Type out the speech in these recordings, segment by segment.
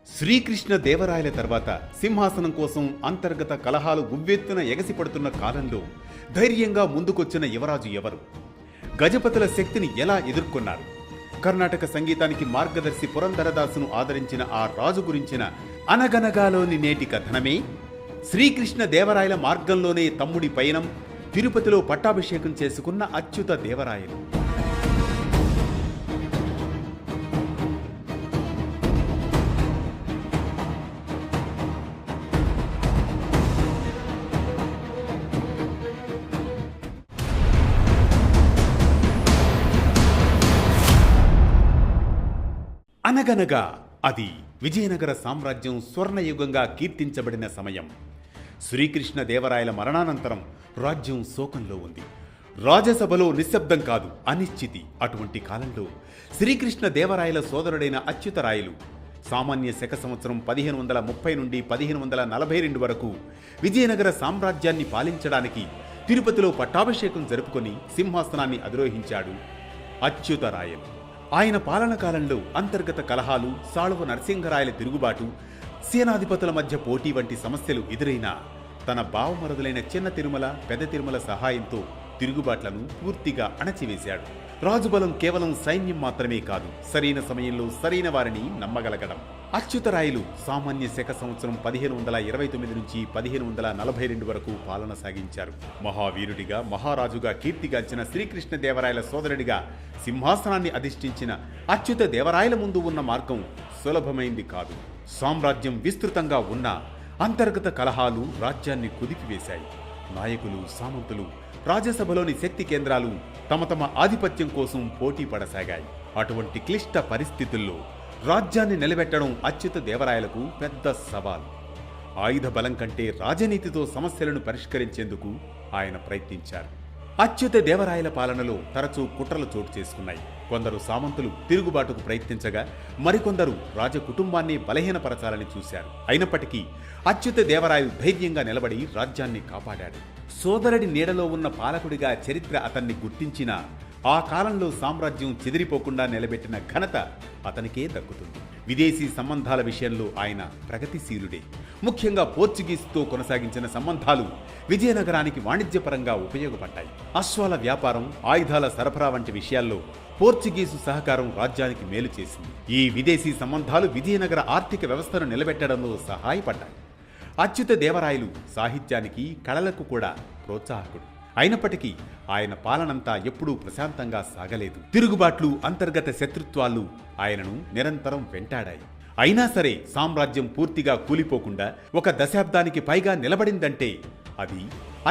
శ్రీకృష్ణ దేవరాయల తర్వాత సింహాసనం కోసం అంతర్గత కలహాలు ఉవ్వెత్తున ఎగసిపడుతున్న కాలంలో ధైర్యంగా ముందుకొచ్చిన యువరాజు ఎవరు? గజపతుల శక్తిని ఎలా ఎదుర్కొన్నారు? కర్ణాటక సంగీతానికి మార్గదర్శి పురంధరదాసును ఆదరించిన ఆ రాజు గురించిన అనగనగాలోని నేటి కథనమే శ్రీకృష్ణ దేవరాయల మార్గంలోనే తమ్ముడి పయనం, తిరుపతిలో పట్టాభిషేకం చేసుకున్న అచ్యుత దేవరాయలు. అనగనగా అది విజయనగర సామ్రాజ్యం స్వర్ణయుగంగా కీర్తించబడిన సమయం. శ్రీకృష్ణ దేవరాయల మరణానంతరం రాజ్యం శోకంలో ఉంది. రాజసభలో నిశ్శబ్దం కాదు, అనిశ్చితి. అటువంటి కాలంలో శ్రీకృష్ణ దేవరాయల సోదరుడైన అచ్యుతరాయలు సామాన్య శక సంవత్సరం 1530 నుండి 1542 వరకు విజయనగర సామ్రాజ్యాన్ని పాలించడానికి తిరుపతిలో పట్టాభిషేకం జరుపుకొని సింహాసనాన్ని అధిరోహించాడు అచ్యుతరాయలు. ఆయన పాలన కాలంలో అంతర్గత కలహాలు, సాళువ నరసింహరాయల తిరుగుబాటు, సేనాధిపతుల మధ్య పోటీ వంటి సమస్యలు ఎదురైనా తన బావమరుదులైన చిన్న తిరుమల, పెద్ద తిరుమల సహాయంతో తిరుగుబాట్లను పూర్తిగా అణచివేశాడు. రాజుబలం కేవలం సైన్యం మాత్రమే కాదు, సరైన సమయంలో సరైన వారిని నమ్మగలగడం. అచ్యుతరాయలు సామాన్య శక సంవత్సరం 1529 నుంచి 1542 వరకు పాలన సాగించారు. మహావీరుడిగా, మహారాజుగా కీర్తిగాంచిన శ్రీకృష్ణ దేవరాయల సోదరుడిగా సింహాసనాన్ని అధిష్ఠించిన అచ్యుత దేవరాయల ముందు ఉన్న మార్గం సులభమైంది కాదు. సామ్రాజ్యం విస్తృతంగా ఉన్న అంతర్గత కలహాలు రాజ్యాన్ని కుదిపివేశాయి. నాయకులు, సామంతులు, రాజ్యసభలోని శక్తి కేంద్రాలు తమ ఆధిపత్యం కోసం పోటీ పడసాగాయి. అటువంటి క్లిష్ట పరిస్థితుల్లో రాజ్యాన్ని నిలబెట్టడం అచ్యుత దేవరాయలకు పెద్ద సవాల్. ఆయుధ బలం కంటే రాజనీతితో సమస్యలను పరిష్కరించేందుకు ఆయన ప్రయత్నించారు. అచ్యుత దేవరాయల పాలనలో తరచూ కుట్రలు చోటు చేసుకున్నాయి. కొందరు సామంతులు తిరుగుబాటుకు ప్రయత్నించగా, మరికొందరు రాజ కుటుంబాన్ని బలహీనపరచాలని చూశారు. అయినప్పటికీ అచ్యుత దేవరాయలు ధైర్యంగా నిలబడి రాజ్యాన్ని కాపాడాడు. సోదరుడి నీడలో ఉన్న పాలకుడిగా చరిత్ర అతన్ని గుర్తించిన ఆ కాలంలో సామ్రాజ్యం చెదిరిపోకుండా నిలబెట్టిన ఘనత అతనికే దక్కుతుంది. విదేశీ సంబంధాల విషయంలో ఆయన ప్రగతిశీలుడే. ముఖ్యంగా పోర్చుగీస్తో కొనసాగించిన సంబంధాలు విజయనగరానికి వాణిజ్యపరంగా ఉపయోగపడ్డాయి. అశ్వాల వ్యాపారం, ఆయుధాల సరఫరా వంటి విషయాల్లో పోర్చుగీసు సహకారం రాజ్యానికి మేలు చేసింది. ఈ విదేశీ సంబంధాలు విజయనగర ఆర్థిక వ్యవస్థను నిలబెట్టడంలో సహాయపడ్డాయి. అచ్యుత దేవరాయలు సాహిత్యానికి, కళలకు కూడా ప్రోత్సాహకుడు. అయినప్పటికీ ఆయన పాలనంతా ఎప్పుడూ ప్రశాంతంగా సాగలేదు. తిరుగుబాట్లు, అంతర్గత శత్రుత్వాలు ఆయనను నిరంతరం వెంటాడాయి. అయినా సరే సామ్రాజ్యం పూర్తిగా కూలిపోకుండా ఒక దశాబ్దానికి పైగా నిలబడిందంటే అది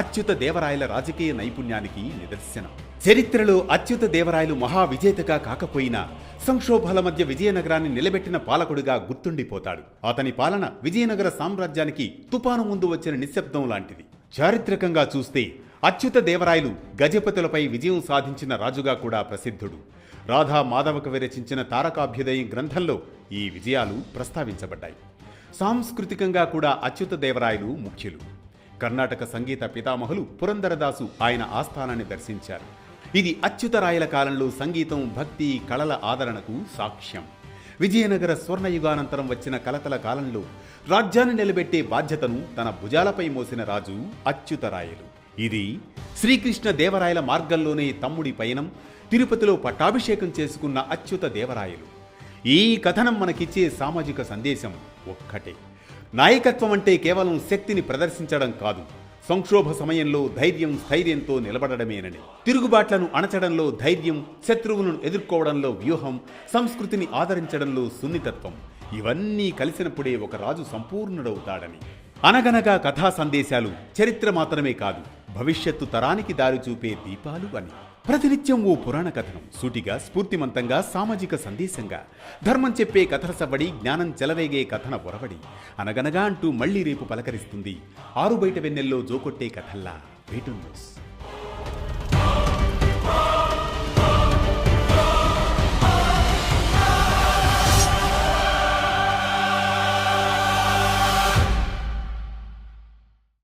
అచ్యుత దేవరాయల రాజకీయ నైపుణ్యానికి నిదర్శనం. చరిత్రలో అచ్యుత దేవరాయలు మహావిజేతగా కాకపోయినా సంక్షోభాల మధ్య విజయనగరాన్ని నిలబెట్టిన పాలకుడిగా గుర్తుండిపోతాడు. అతని పాలన విజయనగర సామ్రాజ్యానికి తుపాను ముందు వచ్చిన నిశ్శబ్దం లాంటిది. చారిత్రకంగా చూస్తే అచ్యుత దేవరాయలు గజపతులపై విజయం సాధించిన రాజుగా కూడా ప్రసిద్ధుడు. రాధా మాధవకవి రచించిన తారకాభ్యుదయం గ్రంథంలో ఈ విజయాలు ప్రస్తావించబడ్డాయి. సాంస్కృతికంగా కూడా అచ్యుత దేవరాయలు ముఖ్యులు. కర్ణాటక సంగీత పితామహులు పురంధరదాసు ఆయన ఆస్థానాన్ని దర్శించారు. ఇది అచ్యుతరాయల కాలంలో సంగీతం, భక్తి, కళల ఆదరణకు సాక్ష్యం. విజయనగర స్వర్ణయుగానంతరం వచ్చిన కలతల కాలంలో రాజ్యాన్ని నిలబెట్టే బాధ్యతను తన భుజాలపై మోసిన రాజు అచ్యుతరాయలు. ఇది శ్రీకృష్ణ దేవరాయల మార్గంలోనే తమ్ముడి పయనం, తిరుపతిలో పట్టాభిషేకం చేసుకున్న అచ్యుత దేవరాయలు. ఈ కథనం మనకిచ్చే సామాజిక సందేశం ఒక్కటే: నాయకత్వం అంటే కేవలం శక్తిని ప్రదర్శించడం కాదు, సంక్షోభ సమయంలో ధైర్యం, స్థైర్యంతో నిలబడమేనని. తిరుగుబాట్లను అణచడంలో ధైర్యం, శత్రువులను ఎదుర్కోవడంలో వ్యూహం, సంస్కృతిని ఆదరించడంలో సున్నితత్వం, ఇవన్నీ కలిసినప్పుడే ఒక రాజు సంపూర్ణుడవుతాడని. అనగనగా కథా సందేశాలు చరిత్ర మాత్రమే కాదు, భవిష్యత్తు తరానికి దారి చూపే దీపాలు అని. ప్రతినిత్యం ఓ పురాణ కథనం, సూటిగా, స్ఫూర్తిమంతంగా, సామాజిక సందేశంగా, ధర్మం చెప్పే కథల సవ్వడి, జ్ఞానం చెలవేగే కథన ఒరవడి. అనగనగా అంటూ మళ్లీ రేపు పలకరిస్తుంది ఆరుబయట వెన్నెల్లో జోకొట్టే కథల్లా వేటూరు న్యూస్.